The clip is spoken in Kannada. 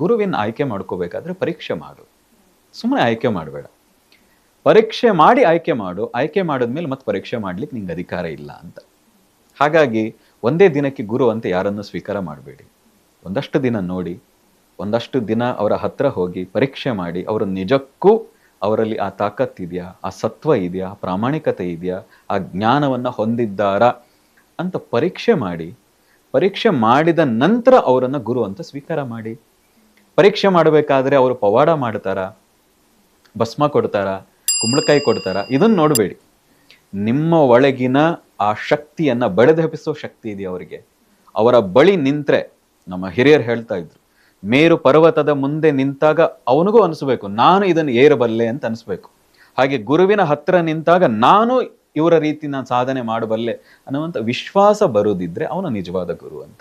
ಗುರುವಿನ ಆಯ್ಕೆ ಮಾಡ್ಕೋಬೇಕಾದ್ರೆ ಪರೀಕ್ಷೆ ಮಾಡು, ಸುಮ್ಮನೆ ಆಯ್ಕೆ ಮಾಡಬೇಡ. ಪರೀಕ್ಷೆ ಮಾಡಿ ಆಯ್ಕೆ ಮಾಡು, ಆಯ್ಕೆ ಮಾಡಿದ್ಮೇಲೆ ಮತ್ತೆ ಪರೀಕ್ಷೆ ಮಾಡ್ಲಿಕ್ಕೆ ನಿಂಗೆ ಅಧಿಕಾರ ಇಲ್ಲ ಅಂತ. ಹಾಗಾಗಿ ಒಂದೇ ದಿನಕ್ಕೆ ಗುರು ಅಂತ ಯಾರನ್ನು ಸ್ವೀಕಾರ ಮಾಡಬೇಡಿ. ಒಂದಷ್ಟು ದಿನ ನೋಡಿ, ಒಂದಷ್ಟು ದಿನ ಅವರ ಹತ್ರ ಹೋಗಿ ಪರೀಕ್ಷೆ ಮಾಡಿ, ಅವರು ನಿಜಕ್ಕೂ ಅವರಲ್ಲಿ ಆ ತಾಕತ್ತಿದೆಯಾ, ಆ ಸತ್ವ ಇದೆಯಾ, ಪ್ರಾಮಾಣಿಕತೆ ಇದೆಯಾ, ಆ ಜ್ಞಾನವನ್ನು ಹೊಂದಿದ್ದಾರಾ ಅಂತ ಪರೀಕ್ಷೆ ಮಾಡಿ, ಪರೀಕ್ಷೆ ಮಾಡಿದ ನಂತರ ಅವರನ್ನು ಗುರು ಅಂತ ಸ್ವೀಕಾರ ಮಾಡಿ. ಪರೀಕ್ಷೆ ಮಾಡಬೇಕಾದ್ರೆ ಅವರು ಪವಾಡ ಮಾಡ್ತಾರ, ಭಸ್ಮ ಕೊಡ್ತಾರ, ಕುಂಬಳಕಾಯಿ ಕೊಡ್ತಾರ, ಇದನ್ನ ನೋಡಬೇಡಿ. ನಿಮ್ಮ ಒಳಗಿನ ಆ ಶಕ್ತಿಯನ್ನ ಬಡಿದೆಬ್ಬಿಸೋ ಶಕ್ತಿ ಇದೆಯಾ ಅವರಿಗೆ. ಅವರ ಬಳಿ ನಿಂತ್ರೆ, ನಮ್ಮ ಹಿರಿಯರು ಹೇಳ್ತಾ ಇದ್ರು, ಮೇರು ಪರ್ವತದ ಮುಂದೆ ನಿಂತಾಗ ಅವನಿಗೂ ಅನಿಸ್ಬೇಕು ನಾನು ಇದನ್ನು ಏರಬಲ್ಲೆ ಅಂತ ಅನಿಸ್ಬೇಕು. ಹಾಗೆ ಗುರುವಿನ ಹತ್ರ ನಿಂತಾಗ ನಾನು ಇವರ ರೀತಿ ನಾನು ಸಾಧನೆ ಮಾಡಬಲ್ಲೆ ಅನ್ನುವಂಥ ವಿಶ್ವಾಸ ಬರೋದಿದ್ರೆ ಅವನು ನಿಜವಾದ ಗುರು ಅಂತ.